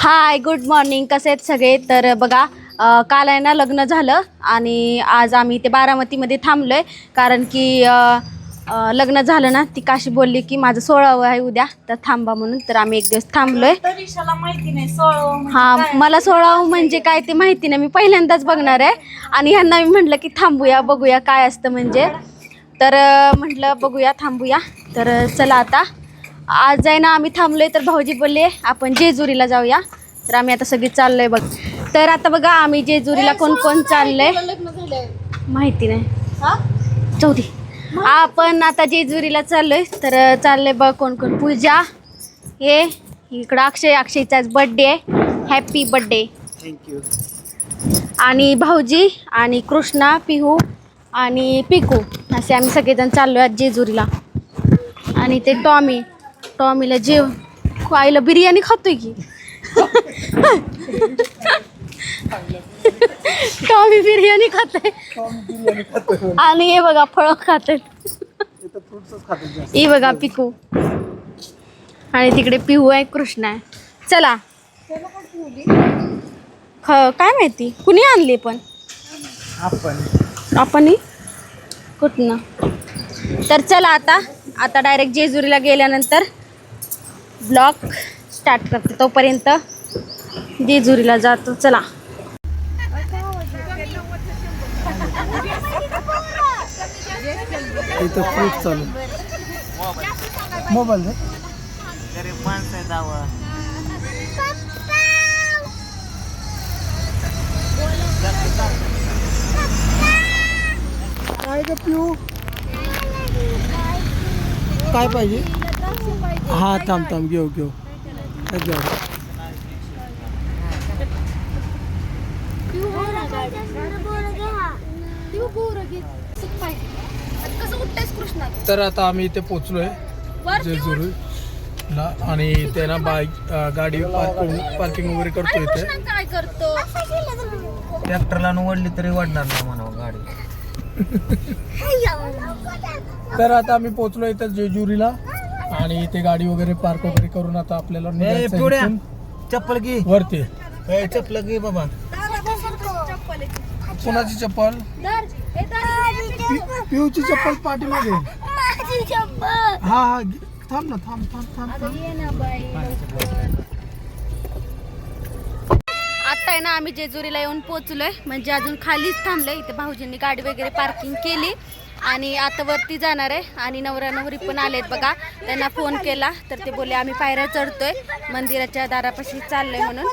Hi good morning. कसे आहेत सगळे? तर बघा काल आहे ना लग्न झालं आणि आज आम्ही ते बारामतीमध्ये थांबलो आहे कारण की लग्न झालं ना. ती काशी बोलली की माझं 16वं आहे उद्या, तर थांबा म्हणून. तर आम्ही एक दिवस थांबलोय. माहिती नाही 16 हां, मला 16वं म्हणजे काय ते माहिती नाही. मी पहिल्यांदाच बघणार आहे आणि ह्यांना मी म्हटलं की थांबूया बघूया काय असतं म्हणजे. तर म्हटलं बघूया थांबूया. तर चला आता आज आहे ना आम्ही थांबलोय. तर भाऊजी बोलले आपण जेजुरीला जाऊया. तर आम्ही आता सगळी चाललोय बघ. तर आता बघा आम्ही जेजुरीला कोण कोण चाललंय माहिती नाही, जाऊ दे. आपण आता जेजुरीला चाललोय. तर चाललंय बघ कोण कोण. पूजा, हे इकडं अक्षयचा बर्थडे आहे. Happy birthday. थँक्यू. आणि भाऊजी आणि कृष्णा, पिहू आणि पिकू असे आम्ही सगळेजण चाललो आज जेजुरीला. आणि ते टॉमीला आईला बिर्याणी खातोय की टॉमी बिर्याणी खाते. आणि हे बघा फळं खाते. ही बघा पिकू आणि तिकडे पिहू आहे, कृष्णा आहे. चला काय माहिती कुणी आणली पण आपण कुठनं. तर चला आता डायरेक्ट जेजुरीला गेल्यानंतर ब्लॉग स्टार्ट करते. तोपर्यंत जेजुरीला जातो. चला इथं फ्रूट चालू. मोबाईल गरीब माणसं जावं. काय ग पिऊ, काय पाहिजे? हा थांब घेऊ तर आता आम्ही इथे पोचलोय जेजुरीला. आणि ते ना गाडी पार्किंग वगैरे करतो इथे. काय करतो ट्रॅक्टरला ओढली तरी वाढणार नाही म्हणावं गाडी. तर आता आम्ही पोचलो इथे जेजुरीला आणि इथे गाडी वगैरे पार्क वगैरे करून आता आपल्याला निघायचं आहे इथून. चप्पल घे वरती. चप्पल घे बाबा. कोणाची चप्पल? पिऊची चप्पल पाठीमध्ये. हा थांब ना, थांब. आता आहे ना आम्ही जेजुरीला येऊन पोचलोय. म्हणजे अजून खालीच थांबलोय. इथे भाऊजींनी गाडी वगैरे पार्किंग केली आणि आता वरती जाणार आहे. आणि नवरा नवरी पण आलेत बघा. त्यांना फोन केला तर ते बोलले आम्ही पायऱ्या चढतोय, मंदिराच्या दारापाशी चाललोय म्हणून.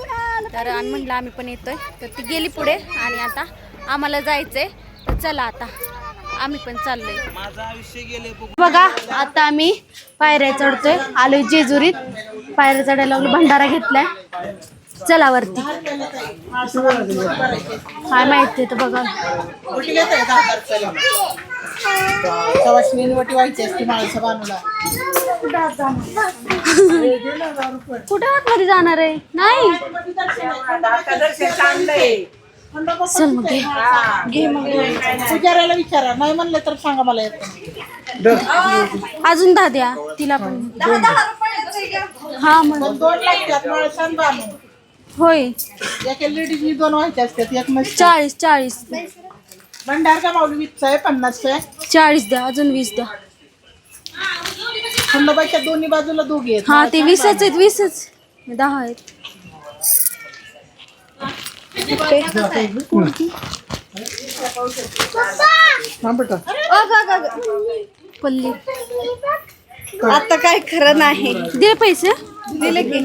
तर आम्ही म्हटलं आम्ही पण येतोय. तर ती गेली पुढे आणि आता आम्हाला जायचंय. तर चला आता आम्ही पण चाललोय. माझं आयुष्य गेले बघा आता आम्ही पायऱ्या चढतोय. आलोय जेजुरीत. पायऱ्या चढायला लागलो. भंडारा घेतलाय. चला वरती. काय माहिती तर बघा. कुठे आतमध्ये जाणार आहे? नाही चल मग घे मग. पुजाऱ्याला विचारा, नाही म्हणलं तर सांगा मला. अजून 10 द्या तिला पण. हा मग 2 लागतात माळसां बांधून. होय एका लेडीजनी 2 व्हायचे असतात. एक नसते. 40 भंडार का माऊली 20चा आहे, 50चा आहे. 40 द्या, अजून 20 द्या. खंडोबाच्या दोन्ही बाजूला दोघे आहेत. हा ते 20च आहेत. 20च 10 आहेत. पल्ली आता काय खरं नाही. दिले पैसे दिले की.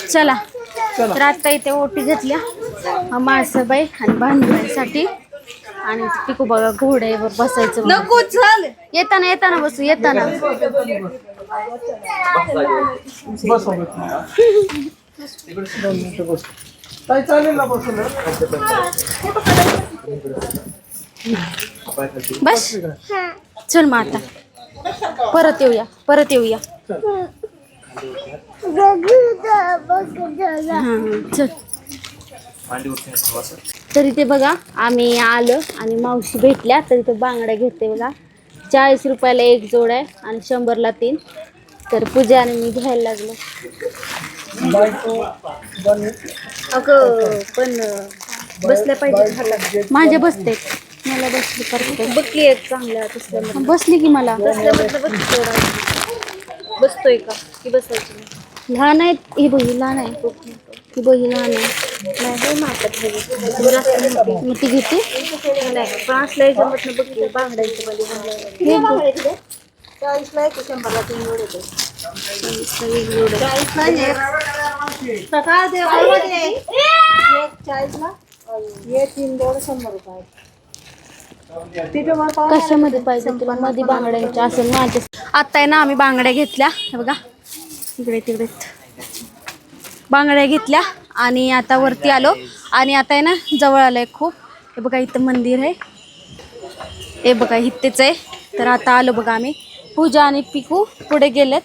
चला तर आता इथे ओटी घेतल्या माळसाबाई आणि भांडण्यासाठी. आणि पिकू बघा घोड्यावर बसायचं. नको चल. येताना बसू. येताना काय चालेल ना बसून. बस. चल मग आता परत येऊया. चल. तरी ते बघा आम्ही आलो आणि मावशी भेटल्या. तरी ते बांगड्या घेते बघा. 40 रुपयाला एक जोड आहे आणि 100ला 3. तर पूजा आणि मी घ्यायला लागलो. बायको बन अगं पण बसल्या पाहिजे माझ्या बसते मला बसली करते बघी एक चांगल्या बसली की मला बसतोय का की बसायची लहान आहे ही बही लहान आहे ही बही लहान आहे मग ती घेते पण असल्या जमत बघ बांगड्यांच्या मध्ये 40ला आहे 100ला 3 जोड येते. 40ला सकाळ देवामध्ये 40ला हे 3 जोड 100 रुपये. कशामध्ये पाहिजे तुला मध्ये बांगड्यांच्या असं माझ्या आता आहे ना आम्ही बांगड्या घेतल्या हे बघा इकडे तिकडे बांगड्या घेतल्या आणि आता वरती आलो आणि आता आहे ना जवळ आलंय खूप हे बघा इथं मंदिर आहे हे बघा इथेच आहे तर आता आलो बघा आम्ही पूजा आणि पिकू पुढे गेलेत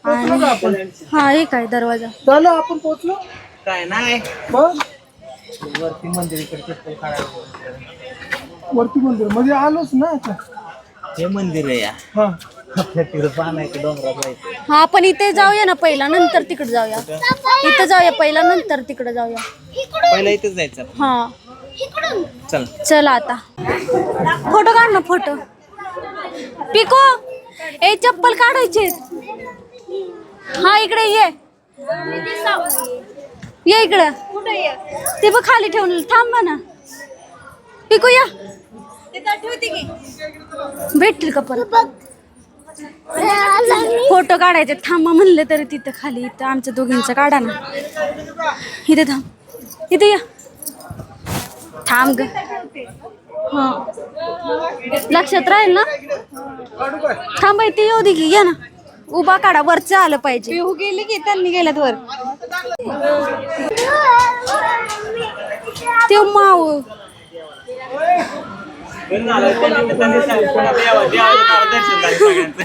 आणि हा हे काय दरवाजा झालं आपण पोहोचलो काय नाही मग वरती मंदिर इकडे चप्पल काढायला वरती मंदिर मध्ये आलोच ना आता हे मंदिर आहे या हा आपल्या तिकडे पाहण्याचं डोंगरात जायचं हा पण इथे जाऊया ना पहिला नंतर तिकडे जाऊया इथं जाऊया पहिला नंतर तिकडे जाऊया पहिला इथेच जायचं हा चल चला आता फोटो काढ ना फोटो पिको ए चप्पल काढायचे हा इकडे ये इकडे ते बघ खाली ठेवून थांबा ना पिको या भेटतील का परत फोटो काढायचे थांबा म्हणले तरी तिथं खाली इथं आमच्या दोघींचं काढा ना इथे थांब इथे या थांब ग हा लक्षात राहील ना थांबा इथे येऊ दे की या ना उभा काढा वरचं आलं पाहिजे पिहू गेली की त्यांनी गेल्यात वर ते माव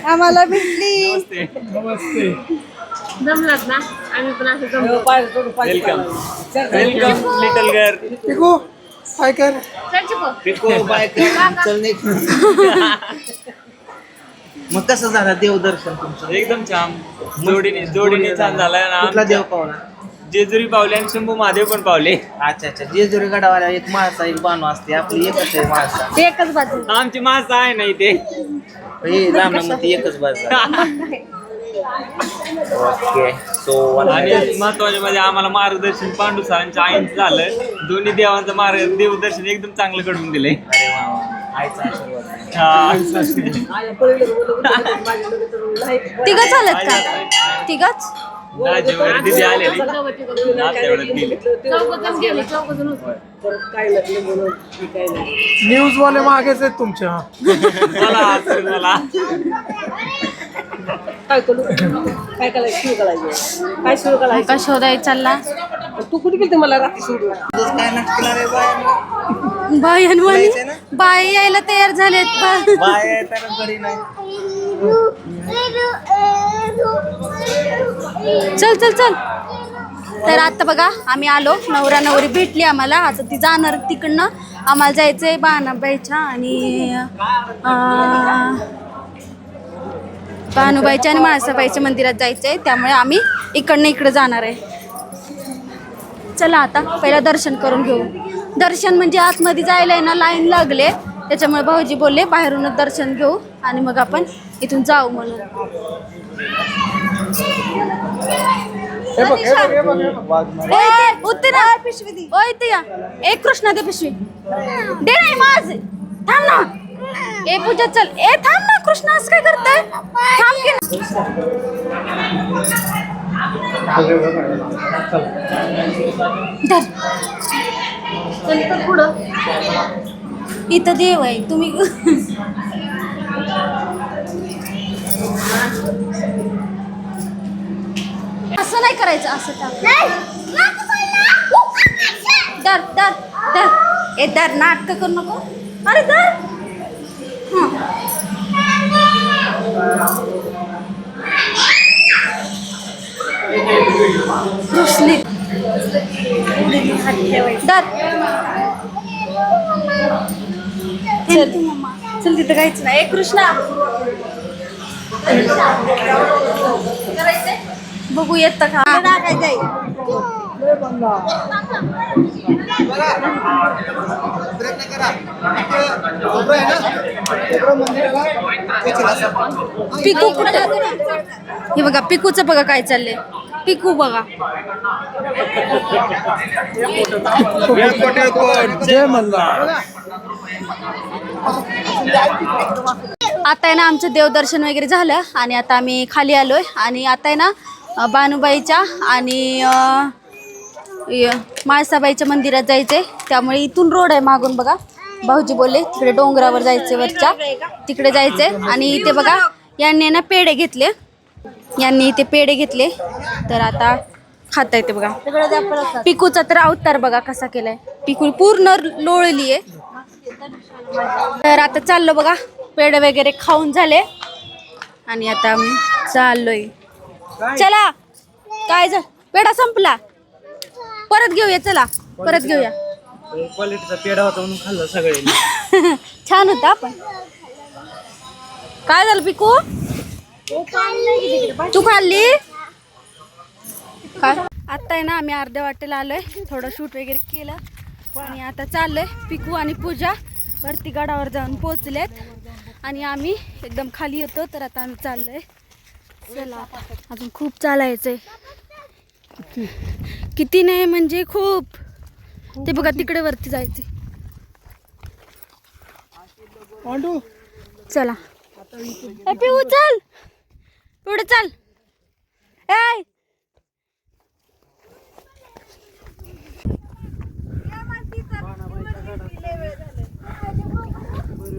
आम्हाला भेटली जमलात ना आम्ही पण असं वेलकम वेलकम लिटल गर्ल पिकू काय कर पिको बाय चल मग कसं झालं देवदर्शन तुमचं एकदम छान जोडीने छान झालाय कुठला ना देव पावला जेजुरी पावले आणि शंभू महादेव पण पावले. अच्छा अच्छा जेजुरी गडावाला एक माणसा एक बाणू असते आपली एकच आहे माणसा एकच बाजू आमची माणसं आहे ना इथे हे रामनामती एकच बाजू ओके सो आणि महत्वाचे म्हणजे आम्हाला मार्गदर्शन पांडू सरांच्या आईंचं झालं. दोन्ही देवांचं देवदर्शन एकदम चांगलं घडवून दिलंय. अरे वा आईचा आशीर्वाद तिघच आलत का तिघच दाजी वगैरे तिथे आलेली तेवढ्यात गेली. न्यूज वाले मागेच आहेत तुमच्या मला का शोधाय चालला तू कुठे गेलते मला रात्री सोडून काय नक्की रे बाय बायांवानी बाय यायला तयार झालेत बाय तर बरी नाही चल चल चल तर आता बघा आम्ही आलो नवरा नवरी भेटली आम्हाला आता ती जाणार तिकडनं आम्हाला जायचंय बाणाबाईच्या आणि बानुबाईच्या आणि माळसाबाईच्या मंदिरात जायचंय त्यामुळे आम्ही इकडनं इकडं जाणार आहे. चला आता पहिला दर्शन करून घेऊ. दर्शन म्हणजे आतमध्ये जायला आहे ना लाईन लागले त्याच्यामुळे भाऊजी बोलले बाहेरूनच दर्शन घेऊ आणि मग आपण इथून जाऊ म्हणून. पिशवी या एक कृष्णा दे पिशवी दे नाही माझ थांब ना ए पूजा चल ए थांब ना कृष्णा असं काय करताय थांब की धर. चल तर पुढं इथं देव आहे तुम्ही असं नाही करायचं असं दर दर दर ए दर नाटक करू नको अरे दर रुसली दर चल चल तिथं काहीच नाही कृष्णा बघू येतं का. पिकू कुठं, हे बघा पिकूचं बघा काय चाललंय. पिकू बघा जय मल्हार. आता आहे ना आमचं देवदर्शन वगैरे झालं आणि आता आम्ही खाली आलोय आणि आता आहे ना बानुबाईच्या आणि माळसाबाईच्या मंदिरात जायचंय. त्यामुळे इथून रोड आहे मागून बघा. भाऊजी बोलले तिकडे डोंगरावर जायचे, वरच्या तिकडे जायचंय. आणि इथे बघा यांनी ना पेढे घेतले, यांनी इथे पेढे घेतले तर आता खाता येते बघा. पिकूचा तर अवतार बघा कसा केलाय. पिकू पूर्ण लोळली आहे. तर आता चाललो बघा, पेढे वगैरे खाऊन झाले आणि आता आम्ही चाललोय. चला काय झालं, पेढा संपला, परत घेऊया. चला परत घेऊया. क्वालिटीचा पेढा होता म्हणून खाल्लं सगळे. छान होता पण. काय झालं पिकू, तू खाल्ली काय. आता आहे ना आम्ही अर्ध्या वाटेला आलोय, थोडं शूट वगैरे केलं आणि आता चाललोय. पिकू आणि पूजा वरती गडावर जाऊन पोहोचलेत आणि आम्ही एकदम खाली येतो. तर आता आम्ही चाललोय. चला अजून खूप चालायचंय. किती नाही म्हणजे खूप. ते बघा तिकडे वरती जायचे. चला पिऊ चल पुढे चल. ए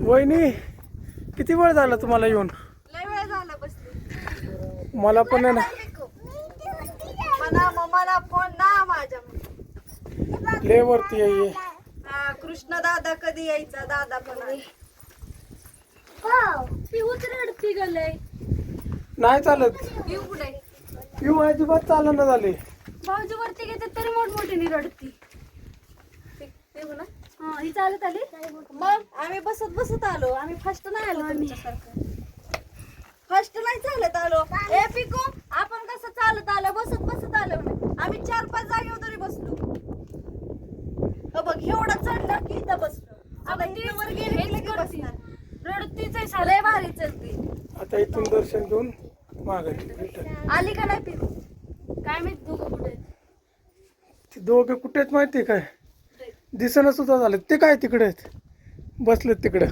वहिनी किती वेळ झाला तुम्हाला येऊन. मला पण आहे ना मला फोन ना माझ्या लय वरती आहे. कृष्ण दादा कधी यायचा, दादा पण आहे. पिऊच रडती गलय. नाही चालत. पिऊ कुठे, पिऊ अजिबात चालना झाली. भाऊजी वरती घेते तरी मोठमोठी रडती. पिऊ ना हा ही चालत आली. मग आम्ही बसत बसत आलो. आम्ही फर्स्ट नाही आलो तुमच्यासारखं. फर्स्ट नाही चालत आलो. ए पिकू आपण कसं चालत आलो, बसत बसत आलो नाही. आम्ही 4-5 जागेवर तरी बसलो. बघ एवढं चढलं की इथं बसलो. आता इथं वर गेले की बसणार. रडतीच आहे साले भारी चलती. आता इथून दर्शन घेऊन माघारी रिटर्न. आली का नाही पिकू. काय माहित दोघं कुठे. ते दोघे कुठेच माहिती काय दिसणं सुद्धा झालं. ते काय तिकडे आहेत बसलेत तिकडं.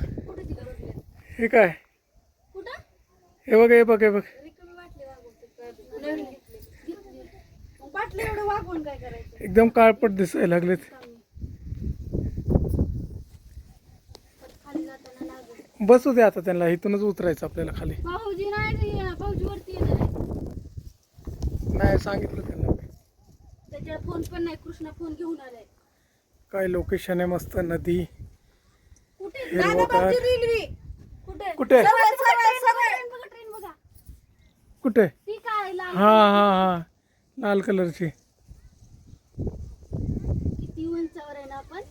हे काय, हे बघ हे बघ हे बघ. बाटली एवढं वागून काय करायचं. एकदम काळपट दिसायला लागलेत. बसू दे आता त्यांना. इथूनच उतरायचं आपल्याला खाली. भाऊजी नाही, भाऊजी वरती येणार आहे. नाही सांगितलं त्यांना. त्याच्यात फोन पण नाही. कृष्णा फोन घेऊन आलाय. काय लोकेशन आहे मस्त. नदी, कुठे हिरवगार. रेल्वे कुठे कुठे ट्रेन बघा, ट्रेन बघा. कुठे. ती काय लाल हा हा हा लाल कलरची. किती उंचावर आहे ना आपण.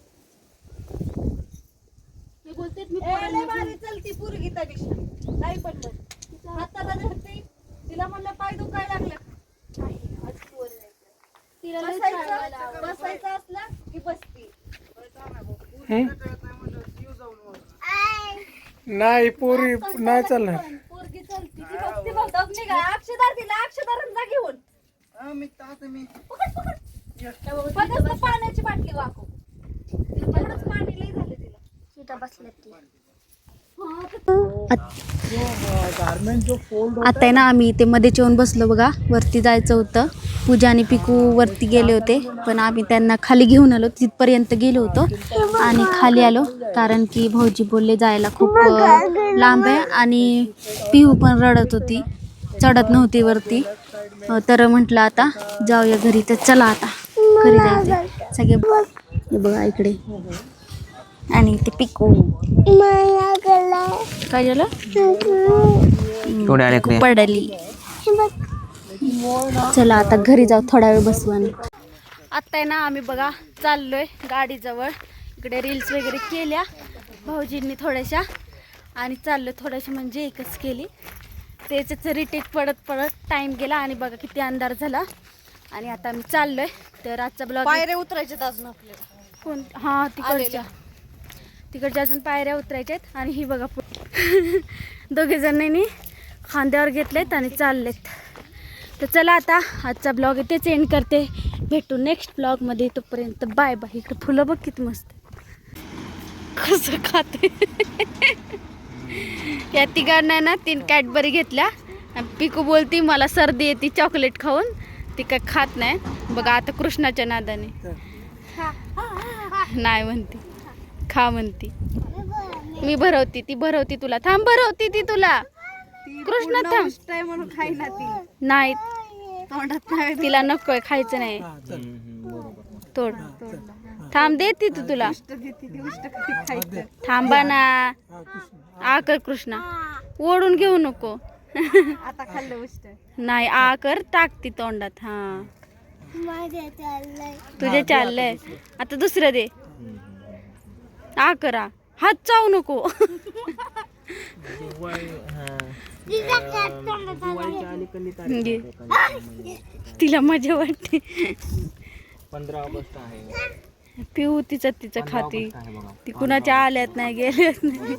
हे बोलतेत मी लय भारी चलती पोरगी त्यापेक्षा. नाही पडलं हाताला धरते. तिला म्हणलं पाय दुखायला लागलं. तिला लय चालवायला आवडतं. बसायचं असलं की बसती. नाही पोरी नाही चालणार. पोरगी चलती ती ती बघ निघा. अक्षदार तिला अक्षदारांना घेऊन फक्त पाण्याची बाटली वाकव. एवढंच पाणी लई झालं तिला. आता आहे ना आम्ही इथे मध्येच येऊन बसलो बघा. वरती जायचं होतं. पूजा आणि पिकू वरती गेले होते पण आम्ही त्यांना खाली घेऊन आलो. तिथपर्यंत गेलो होतो आणि खाली आलो कारण की भाऊजी बोलले जायला खूप लांब आहे आणि पिहू पण रडत होती, चढत नव्हती वरती. तर म्हटलं आता जाऊया घरी. तर चला आता घरी जायचं सगळे. हे बघा इकडे आणि ते पिकू काय झालं पडली. चला आता घरी जाऊ, थोडा वेळ बसू. आणि आता आहे ना आम्ही बघा चाललोय गाडीजवळ. इकडे रील्स वगैरे केल्या भाऊजींनी थोड्याशा आणि चाललो थोड्याशा म्हणजे एकच केली. त्याच्याच रिटेक पडत टाइम गेला आणि बघा किती अंधार झाला आणि आता आम्ही चाललोय. तर आजचा ब्लॉग पायऱ्या उतरायच्यात अजून आपल्याला. कोण हा तिकडच्या अजून पायऱ्या उतरायच्या आहेत. आणि ही बघा दोघे जणांनी खांद्यावर घेतलेत आणि चाललेत. तर चला आता आजचा ब्लॉग इथेच एंड करते. भेटू नेक्स्ट ब्लॉगमध्ये. तोपर्यंत बाय बाय. इकडे फुलं बघ किती मस्त कसं खाते. या तिघांना ना 3 कॅडबरी घेतल्या. पिकू बोलती मला सर्दी येते चॉकलेट खाऊन. ती काय खात नाही. बघा आता कृष्णाच्या नादाने नाही म्हणती खा म्हणती. मी भरवती ती भरवती तुला. थांब भरवती ती तुला. कृष्णा थांब. काय म्हणून खाईना ती. नाही तोंडात नाही. तिला नकोय खायचं नाही. तोड थांब देते तू तुला. थांबा ना. आ कर कृष्णा. ओढून घेऊ नको. आता खाल्लं उष्ट. नाही आ कर टाकती तोंडात. हा तुझे चाललंय. आता दुसरं दे. आ करा. हात चावू नको. घे. तिला मजा वाटते. 15 ऑगस्ट आहे. पिऊ तिचं खाती. ती कुणाच्या आल्यात नाही गेल्यात नाही.